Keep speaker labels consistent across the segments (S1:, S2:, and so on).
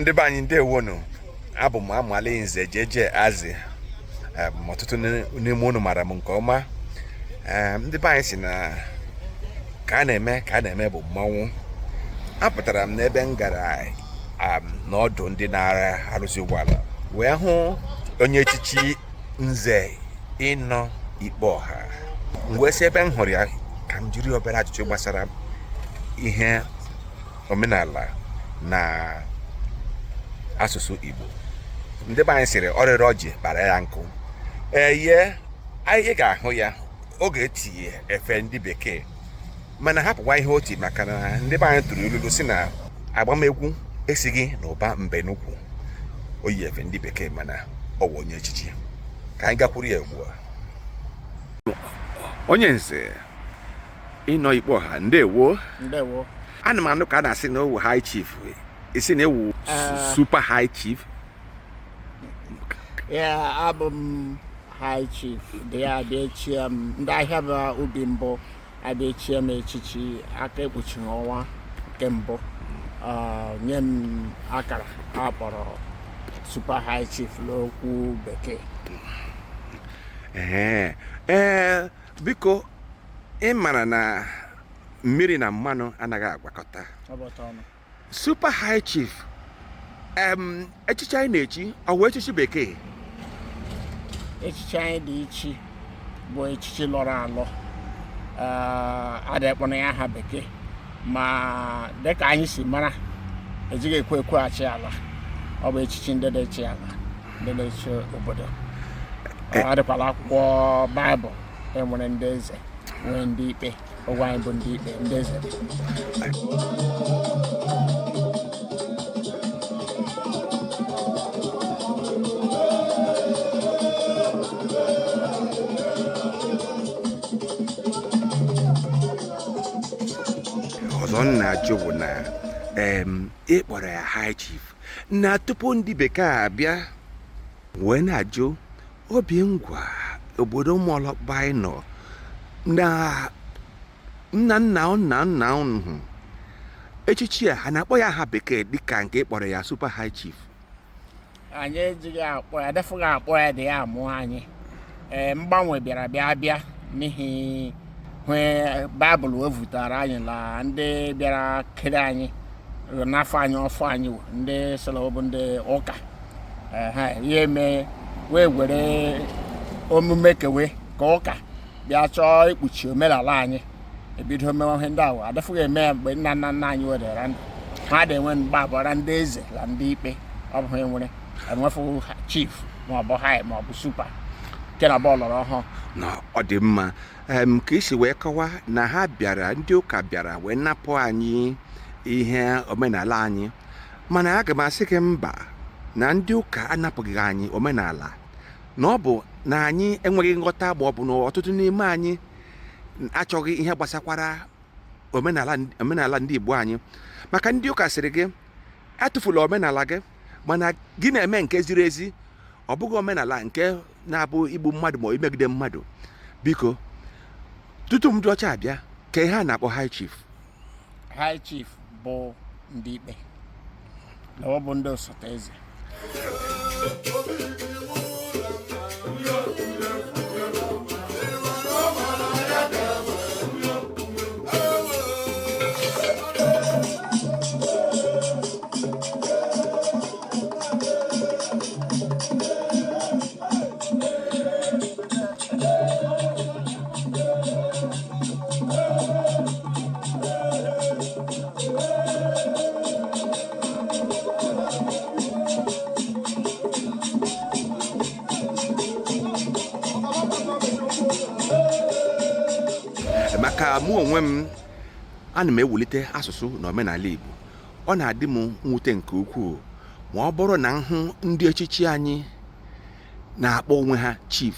S1: Ndị be anyị ndewonu, abụ m Amala Nze jeje azị ọtụtụ n'ime unu mara m nke ọma. Ndị be anyị si na ka a na-eme bụ mmanwụ. Apụtara m n'ebe m gara n'ọdụ ndị na-ara arụzi ụgbọala wee hụ onye echichi Nze Inno Ikpeoha. Mgbe si ebe m hụrụ ya ka m jiri obere ajụjụ gbasara ihe omenala na asụsụ Igbo. Ndị be anyị sịrị ọrịrị ọjị kpara ya nkụ. Anyị ga-ahụ ya oge etinye efe ndị bekee, mana hapụkwa ihe oti maka na ndị be anyị tụrụ ilulu si na agbamegwu esighị n'ụba mbe n'ukwu. O yi efe ndị bekee mana ọ bụ onye echichi. Ka anyị gakwuru ya ugbu a. Onye Nze Inno Ikpeoha, ndewo.
S2: Ndewo.
S1: Ana m anụ ka a na-asị na owu high chief. Isi na ewu super high chief.
S2: Abụ high chief. Ndị abịachie m, ndị ahịa bụ ubi mbụ abịachie m echichi aka ekpuchi ọnwa nke mbụ. Nye m akara akpọrọ super high chief n'okwu bekee.
S1: Biko ị mara na mmiri na mmanụ anaghị agwakọta. Super high chief, echichi anyị na-echi ọ wụ echichi bekee?
S2: Echichi anyị dị Ichi bụ echichi lọrọ alọ. Adịkpọna ya aha bekee, ma dịka anyị si mara ejighị ekwe achị ala. Ọ bụ echichi ndị na-echi ala, ndị na-echi obodo. Adịkwala akwụkwọ Baịbụl enwere ndị eze nwee ndị ikpe. Ụgwọ anyị bụ ndị ikpe, ndị eze.
S1: Ọzọ na-ajụ bụ na ị kpọrọ ya high chief na tupu ndị bekee abịa wee na-ajụ obi ngwa obodo ụmụọlọkpa anyị nọ na nna unu. Echichi a na-akpọ ya aha bekee dịka nke kpọrọ ya super high chief?
S2: Anyị ejighị akpọ ya, defughị akpọ ya dị ya amụ anyị. Mgbanwe bịara bịa n'ihi Baịbụl wevụtara anyị na ndị bịara kere anyị n'afọ anyị ọfọ anyị ndị soro bụ ndị ụka. Ihe mee wee were omume kewe ka ụka bịa chọọ ikpuchi omenala anyị. Ebido mewe ihe ndị ahụ adịfụghị eme mgbe nna anyị wedara ndụ. Ha na-enwe mgbe abụọ ndị eze na ndị ikpe. Ọ bụ enwere enwefu chief maọbụ high maọbụ super nke na bọọlụ ọhụụ.
S1: Na ọ dị mma ka isi wee kọwa na ha bịara, ndị ụka bịara wee napụ anyị ihe omenala anyị, mana aga m asị gị mba, na ndị ụka anapụghị anyị omenala, na ọ bụ na anyị enweghị nghọta ma ọ bụ na ọtụtụ n'ime anyị achọghị ihe gbasakwara omenala ndị Igbo anyị. Maka ndị ụka sịrị gị atụfula omenala gị, mana gị na-eme nke ziri ezi, ọ bụghị omenala nke na-abụ igbu mmadụ ma imegide mmadụ. Biko tutu m dị ọcha abịa, ka ihe a na-akpọ high chief?
S2: High chief bụ ndị ikpe na ọ bụ ndị osote eze.
S1: Maka mụ onwe m, ana m ewulite asụsụ na omenala Igbo. Ọ na-adị m mwute nke ukwuu ma ọ bụrụ na nhụ ndị echichi anyị na-akpọ onwe ha chief.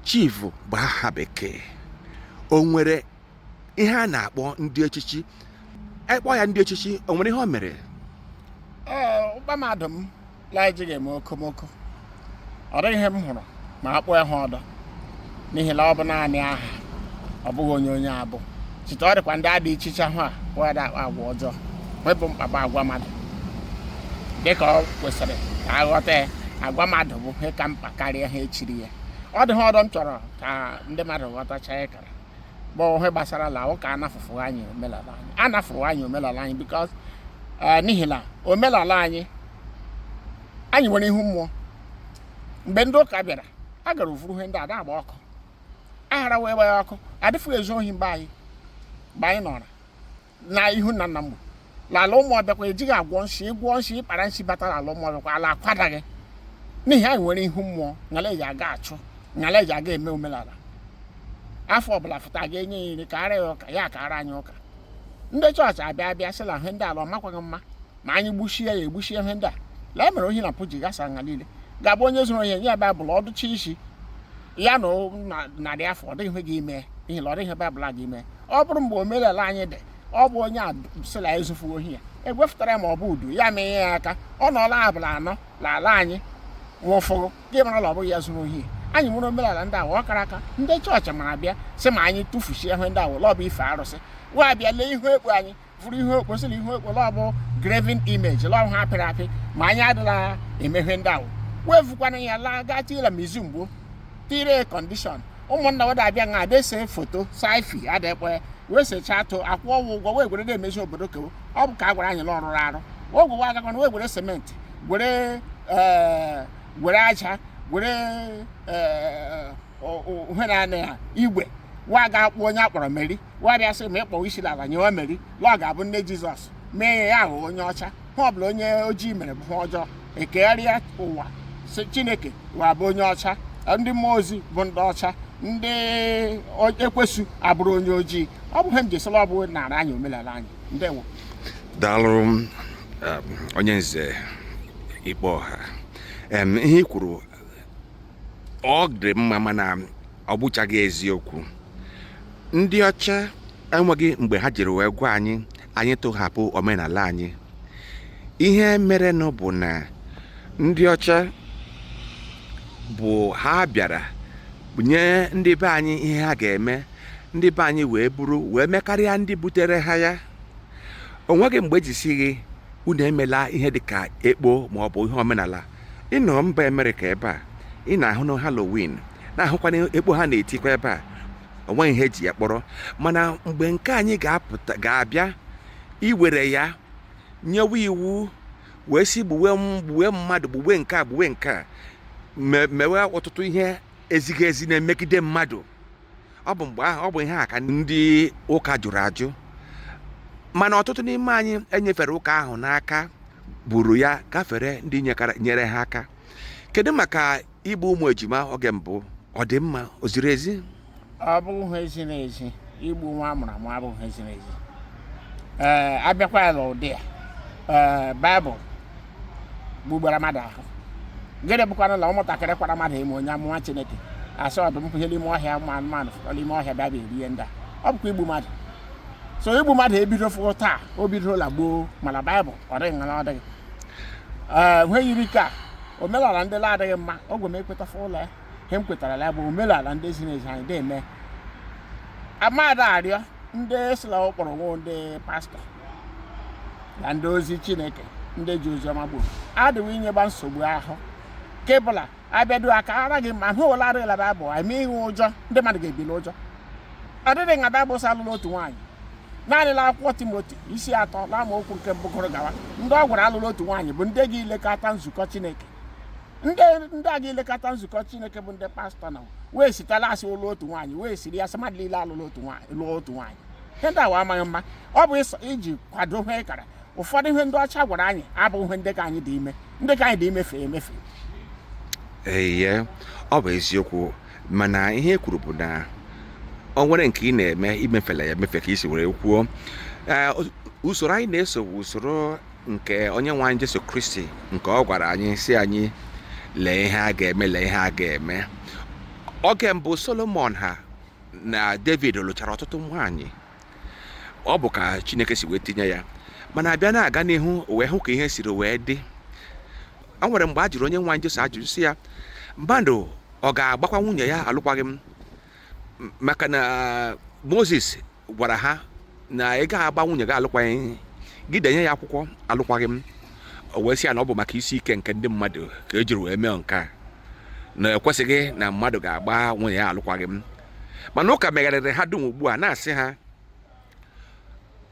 S1: Chief bụ aha bekee. O nwere ihe a na-akpọ ndị echichi? Ekpọ ya ndị echichi, o nwere ihe o mere?
S2: Ụkpamadụ m la ejighị eme okomoko. Ọ dịghị ihe m hụrụ ma akpọ ya ha ọdọ, n'ihi na ọ bụ naanị aha, ọ bụghị onye abụ. Site ọ dịkwa ndị adị ichicha ahụ a wee da agwa ọjọọ webụ mkpagba agwa mmadụ. dịka ọ kwesịrị ka aghọta ya. Agwa mmadụ bụ ihe ka mkpa karịa ha echiri ya. Ọ dị ha ọdọ m chọrọ ka ndị mmadụ ghọtacha ya kara bụ ihe gbasara ala ụka anafụfụ anyị omenala anyị. Anafụrụ anyị omenala anyị because n'ihi na omenala anyị nwere ihu mmụọ. Mgbe ndị ụka bịara, a gara ufuru ihe ndị a agba ọkụ, a ghara wee gbaa ya ọkụ, adịfụghị ezu ohi mgbe anyị nọrọ na ihu nna nna mgbe lala ụmụ ọbịakwa ejighị agwọ nshi, ịgwọ nshi ịkpara nshi batara ala ụmụ ọbịakwa ala akwadaghị n'ihi anyị nwere ihu mmụọ ngala eji aga achụ, ngala eji aga eme omenala. Afọ ọbụla fụta ga-enye ya iri ka ara ya ụka, ya ka ara anyị ụka. Ndị chọọchị abịa sị na ihe ndị ala ọ makwaghị mma ma anyị gbuchie ya egbuchie ihe ndị a. Lee mere ohi na mpụ ji gasa nga niile ga-abụ onye zụrụ ihe nye Baịbụl ọdụcha isi ya na narị afọ ọ dịghị ihe ga-ime n'ihi na ọ dịghị Baịbụl a ga-eme. Ọ bụrụ mgbe omenala anyị dị, ọ bụ onye a sịla ezufu ohi ya egwefụtara ya ma ọ bụ udu ya mee ya aka ọ nọọla abụla anọ n'ala anyị nwụfụrụ gị mara na ọ bụghị ya zụrụ ohi. Anyị nwere omenala ndị awa ọkara aka ndị chọọchị mara bịa sị ma anyị tụfuchie ihe ndị awa ọ bụ ife arụsị. Gwa bịa lee ihu ekpo anyị fụrụ ihu ekpo sị na ihu ekpo lọbụ graven image lọbụ ha apịrị apị ma anyị adịla emeghe ndị awa wee fụkwana ya laa gaa tila museum gboo tire kọndishọn. Ụmụnna wada abịa nga adese foto saifi adekpe wee secha atụ akwụ ọgwụ ụgwọ wee gwere na-emezi obodo kewo. Ọ bụ ka a gwara anyị n'ọrụrụ arụ ogwe agakwana wee gwere sementi gwere aja gwere ihe na-anị ya igwe wa ga-akpụ onye akpọrọ Meri wa bịa sị ma ịkpọwa isi ala nyewe Meri lọ ga-abụ nne Jizọs mee ya ahụ onye ọcha. Ha ọbụla onye ojii mere bụ ha ọjọọ ekegharịa ụwa Chineke wa bụ onye ọcha, ndị mmụọ ozi bụ ndị ọcha, ndị ekwesu abụrụ onye ojii. Ọ bụ ihe m jesịla ọ bụ nara anyị omenala anyị. Ndewo.
S1: Daalụ onye nze Ikpeoha. Ihe i kwuru ọ dị mma mana ọ bụchaghị eziokwu. Ndị ọcha enweghị mgbe ha jiri wee gwa anyị tụghapụ omenala anyị. Ihe merenụ bụ na ndị ọcha bụ ha bịara nye ndị be anyị ihe ha ga-eme, ndị be anyị wee bụrụ wee mekarịa ndị butere ha ya. O nweghị mgbe ejisighị unu emela ihe dịka ekpo ma ọ bụ ihe omenala. Ịnọ mba Amerịka ebe a ị na-ahụ na Halloween na-ahụkwana ekpo ha na-etikwa ebe a, o nweghị ihe eji ya kpọrọ. Mana mgbe nke anyị ga-abịa iwere ya nyewe iwu wee si gbuwe mmadụ gbuwe nke a mewe ọtụtụ ihe ezighị ezi na-emegide mmadụ, ọ bụ mgbe ahụ ọ bụ ihe a ka ndị ụka jụrụ ajụ. Mana ọtụtụ n'ime anyị enyefere ụka ahụ n'aka buru ya gafere ndị nyere ha aka. Kedu maka igbu ụmụ ejima oge mbụ, ọ dị mma, o ziri ezi?
S2: Ọ bụghị ezi na ezi. Igbu nwa amụrụ amụ abụghị ezi na ezi. Abịakwa ya n'ụdị ya Baịbụl gbugbara mmadụ ahụ. Gịnị bụkwana na ụmụntakịrị kwara mmadụ ime onye amụma Chineke asị ọdụm pụhe n'ime ọhịa ụmụ anụmanụ n'ime ọhịa bịa erie ndị a. Ọ bụkwa igbu mmadụ. So igbu mmadụ ebido fụrụ taa, o bidola gboo, mana Baịbụl ọ dịghị ngana ọ dịghị. Ihe yiri ka omenala ndị na-adịghị mma ogwe m ekwetafụ ụlọ ya. Ihe m kwetara ya bụ omenala ndị ziri ezi anyị na-eme. Amada arịọ ndị esila ụkpọrọ nwo ndị pastọ na ndị ozi Chineke ndị ji ozi ọma gboo adịghị inyeba nsogbu ahụ kebụla abịado aka araghị ma hụ ụlọ adịghịla Baịbụl eme ihe ụjọ ndị mmadụ ga-ebi n'ụjọ. Ọ dịghị nga Baịbụl sị alụla otu nwaanyị. Naanị la akwụkwọ Timoti isi 3 na amaokwu nke mbụ gụrụ gawa ndị ọ gwara alụla otu nwaanyị bụ ndị ga-elekọta nzukọ Chineke. Ndị a ga-elekọta nzukọ Chineke bụ ndị pastọ na wee sitela asị ụlọ otu nwaanyị wee siri ya sị mmadụ niile alụla otu nwaanyị. Ihe ndị awa amaghị mma. Ọ bụ iji kwado ihe ịkara. Ụfọdụ ihe ndị ọcha gwara anyị abụghị ihe ndị ka anyị dị ime. Ndị ka anyị dị imefe emefe.
S1: Ee, ọ bụ eziokwu, mana ihe kwuru bụ na o nwere nke ị na-eme imefela ya emefe ka isi were kwuo. Usoro anyị na-eso usoro nke onye nwe anyị Jesu Kristi nke ọ gwara anyị si anyị lee ihe a ga-eme, lee ihe a ga-eme. Oge mbụ Solomon ha na David lụchara ọtụtụ nwaanyị. Ọ bụ ka Chineke si wee tinye ya, mana abịa na-aga n'ihu wee hụ ka ihe siri wee dị. O nwere mgbe a jụrụ onye nwe anyị Jesu ajụjụ si ya mmadụ ọ ga-agbakwa nwunye ya alụkwaghị m, maka na Moses gwara ha na ị gaghị agba nwunye gị alụkwaghị gị denye ya akwụkwọ alụkwaghị m. o wee sị ya na ọ bụ maka isi ike nke ndị mmadụ ka ejiri wee mee nke a na ekwesịghị na mmadụ ga-agba nwunye ya alụkwaghị m. Mana ụka megharịrị ha dum ugbu a na-asị ha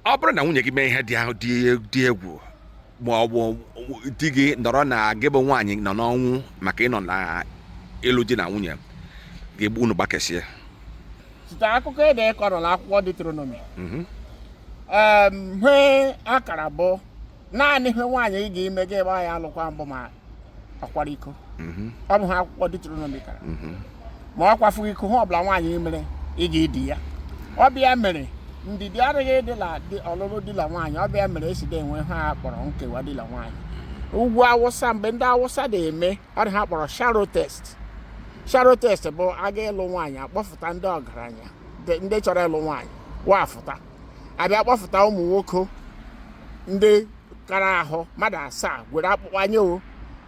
S1: ọ bụrụ na nwunye gị mee ihe dị egwu ma ọ bụ di gị nọrọ na gị bụ nwaanyị nọ n'ọnwụ maka ịnọ na ịlụ di na nwunye ga-egbu unu gbakesịa.
S2: site akụkọ ede kọrọ n'akwụkwọ Deuteronomy ihe akara bụ naanị ihe nwaanyị ị ga-ime gị ebe ya alụkwa mbụ ma ọkwara iko. Ọ bụ ha akwụkwọ Deuteronomy kara ma ọ kwafughị iko ha ọbụla nwaanyị mere ị ga-edi ya. Ọbịa mere ndidi adịghị dịla ọlụlụ di na nwaanyị. Ọbịa mere eside enwe ha kpọrọ nkewa di na nwaanyị. Ugwu Awụsa mgbe ndị Awụsa na-eme ọ dị ha kpọrọ sharo test. Sharo test bụ aga ịlụ nwaanyị akpọfụta ndị ọgaranya ndị chọrọ ịlụ nwaanyị wafụta abịa kpọfụta ụmụ nwoke ndị kara ahụ mmadụ 7 were akpụkpọ anya o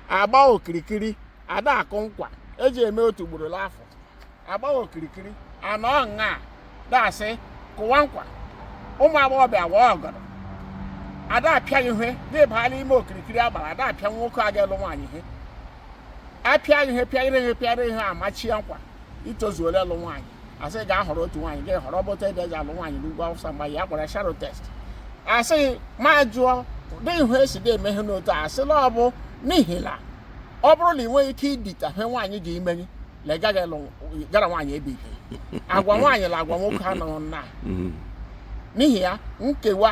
S2: agba okirikiri ada akụ nkwa eji eme otu ugboro n'afọ agba okirikiri anọ nha dasị kụwa nkwa ụmụ agbọghọbịa wee ọgọdọ ada apịaghị ihe na-ebaghala ime okirikiri agbara ada apịa nwoke a ga-ịlụ nwaanyị ihe apịaghị ihe pịara ihe amachie nkwa itozuola ịlụ nwaanyị asị ga-ahọrọ otu nwaanyị ga-ehọrọ bụta ede eji alụ nwaanyị n'ugwu Awụsa mgbe ya kpọrọ sharo test. Asị ma jụọ dị ihu esi dị eme ihe n'otu a asịla ọ bụ n'ihi na ọ bụrụ na ị nweghị ike idita ihe nwaanyị ga-imeri na gara nwaanyị ebighị agwa nwaanyị na agwa nwoke anọghị nna. N'ihi ya nkewa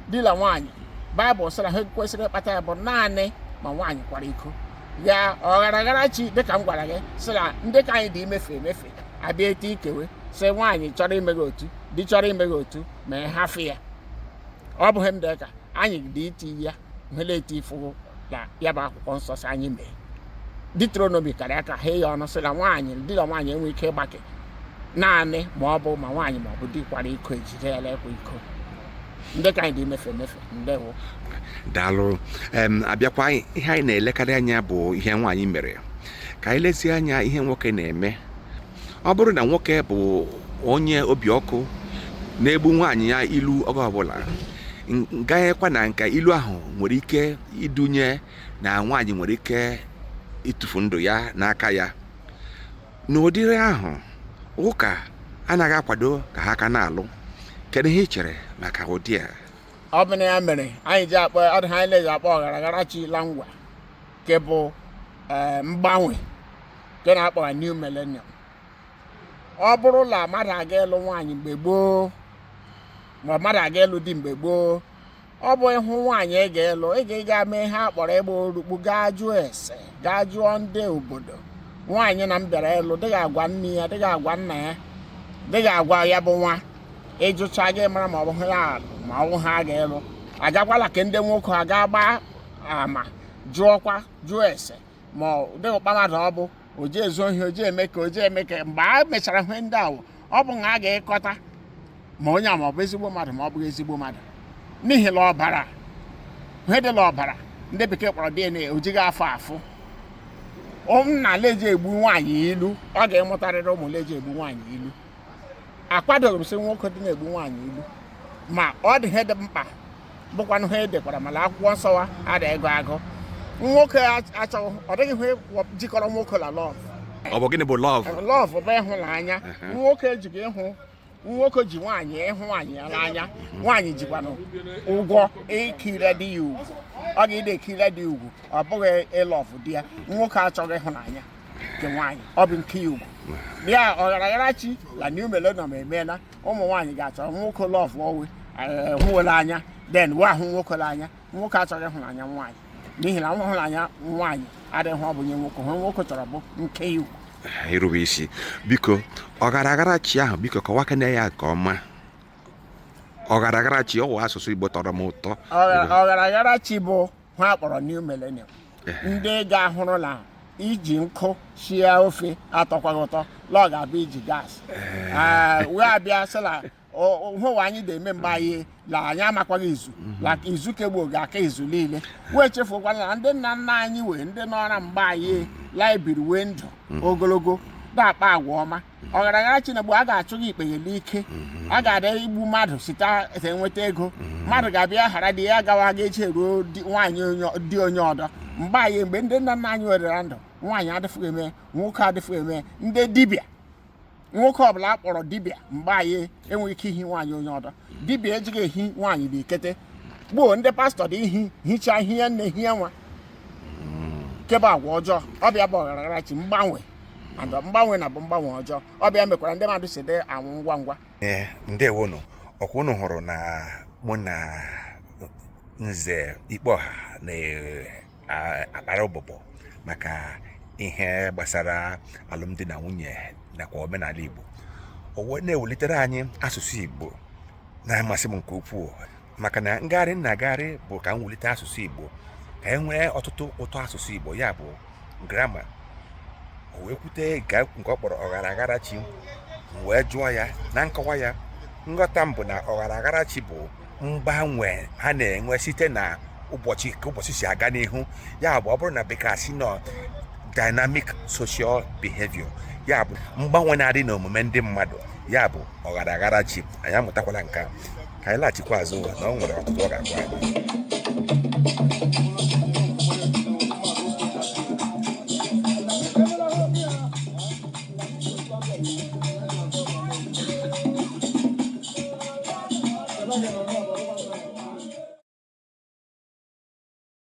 S2: di na nwaanyị Baịbụl sịra ha kwesịrị ịkpata ya bụ naanị ma nwaanyị kwara iko ya ọgharagharachi dịka m gwara gị sị na ndị ka anyị dị emefe abịa ete ikewe sị nwaanyị chọrọ ime gị otu di chọrọ ime gị otu ma ị hafụ ya. Ọ bụghị m dị ka anyị dị iti ya nhele eti ifụ na ya bụ akwụkwọ nsọ sị anyị mee. Deuteronomy kara aka ha ya ọnụ sị na nwaanyị di na nwaanyị enwe ike ịgbake naanị ma ọ bụ ma nwaanyị ma ọ bụ di kwara iko ejide ya lekwa iko. Ndị ka anyị dị emefe ndewo.
S1: Daalụ. Abịakwa ihe anyị na-elekarị anya bụ ihe nwaanyị mere ka anyị lezie anya ihe nwoke na-eme. Ọ bụrụ na nwoke bụ onye obi ọkụ na-egbu nwaanyị ya ilu oge ọbụla gaghịkwa na nke ilu ahụ nwere ike idunye na nwaanyị nwere ike ịtụfu ndụ ya n'aka ya. N'ụdịrị ahụ ụka anaghị akwado ka ha ka na-alụ. Kedu ihe ị chere maka ụdị a?
S2: Ọ bụ na ya mere anyị ji akpọ ọdịha anyị na-eji akpọ ọgharagharachi la ngwa nke bụ mgbanwe nke na-akpọ new millennium. Ọ bụrụ na mmadụ aga ịlụ nwaanyị mgbe gboo ma mmadụ aga ịlụ di mgbe gboo ọ bụ ịhụ nwaanyị ị ga-ịlụ ị ga mee ihe akpọrọ ịgba orukpu gaa jụọ ese gaa jụọ ndị obodo nwaanyị na m bịara ịlụ dịghị agwa nne ya dịghị agwa nna ya dịghị agwa ya bụ nwa ịjụcha gị mara ma ọ bụ ya alụ ma ọ bụ ha ga-ịlụ agakwala ka ndị nwoke ha ga-agba ama jụọ ese ma dịghị ụkpa mmadụ ọ bụ oje ezu ohi oje eme ka mgbe a mechara ihe ndị ahụ ọ bụ na a ga-ekọta ma onye a ma ọ bụ ezigbo mmadụ ma ọ bụghị ezigbo mmadụ n'ihi na ọbara ihe dị n'ọbara ndị bekee kpọrọ DNA o jighị afụ nna leji egbu nwaanyị ilu ọ ga-emụtarịrị ụmụ leji egbu nwaanyị ilu. Akwadoghị m sị nwoke dị na-egbu nwaanyị ilu ma ọ dị ihe dị mkpa bụkwanụ ihe edekwara mana akwụkwọ nsọ adịghị agụ. Nwoke achọghị ọ dịghị ihe jikọrọ nwoke na lọv.
S1: Ọ bụ gịnị bụ lọv?
S2: Lọv bụ ịhụnanya. Nwoke ejighị ịhụ nwoke ji nwaanyị ịhụ nwaanyị ya n'anya nwaanyị jikwanụ ụgwọ ikiri di ya ugwu. Ọ ga-ide ekiri di ugwu ọ bụghị ịlọvụ di ya. Nwoke achọghị ịhụnanya nke nwaanyị ọ bụ nke ya ugwu. Ya ọgharagharachi la new millennium emeela ụmụ nwaanyị ga-achọ nwoke lọvụ ọwe hụwela anya den wee ahụ nwoke n'anya. Nwoke achọghị ịhụnanya nwaanyị n'ihi na ịhụnanya nwaanyị adịghị ọ bụ nye nwoke ihe nwoke chọrọ bụ nke ya ugwu.
S1: Irube isi biko ọgharagharachi ahụ biko kọwakene ya nke ọma. Ọgharagharachi ọ wụ asụsụ Igbo tọrọ m ụtọ.
S2: Ọgharagharachi bụ ha kpọrọ new millennium. Ndị ga-ahụrụ na iji nkụ sie ofe atọkwaghị ụtọ la ọ ga-abịa iji gas wee abịa sị na hụwa anyị ga-eme mgbe anyị la anyị amakwaghị izu la izu kegbuo ga-aka izu niile wee chefukwana na ndị nna nna anyị wee ndị nọra mgbe anyị la ebiri wee ndụ ogologo dakpa agwa ọma ọgaragara Chinegbu a ga-achụ gị ikpeghele ike a ga-ada igbu mmadụ site enweta ego mmadụ ga-abịa ghara dị ya gawa ga eche ruo nwaanyị dị onye ọdọ mgbe anyị mgbe ndị nna nna anyị werera ndụ nwaanyị adịfụghị eme nwoke adịfụghị eme ndị dibịa nwoke ọbụla akpọrọ dibịa mgbe anyị enweghị ike ihi nwaanyị onye ọdọ dibịa ejighị ehi nwaanyị dị ikete gboo ndị pastọ dị hichaa ihe nne hie nwa kebe agwa ọjọọ ọbịa bụ ọgaragara chi mgbanwe na bụ mgbanwe ọjọọ ọbịa mekwara ndị mmadụ si dị anwụ ngwa ngwa.
S1: Ndewonu ọkwa unu hụrụ na mụ na Nze Ikpeoha na-akpara ụbụbọ maka ihe gbasara alụmdi na nwunye nakwa omenala Igbo o na-ewulitere anyị asụsụ Igbo na-amasị m nke ukwuu maka na ngagharị na-agagharị bụ ka m wulite asụsụ Igbo ka e nwee ọtụtụ ụtọ asụsụ Igbo ya bụ grama o wee kwute nke ọ kpọrọ ọgharagharachi wee jụọ ya na nkọwa ya nghọta m bụ na ọgharagharachi bụ mgbanwe ha na-enwe site na ụbọchị ka ụbọchị si aga n'ihu ya bụ ọ bụrụ na bekee si nọ dynamic social behavior ya bụ mgbanwe na-adị n'omume ndị mmadụ ya bụ ọgharagharachi anyị amụtakwala nke a ka anyị laghachikwa azụ na ọ nwere ọtụtụ ọ ga-agwa anyị.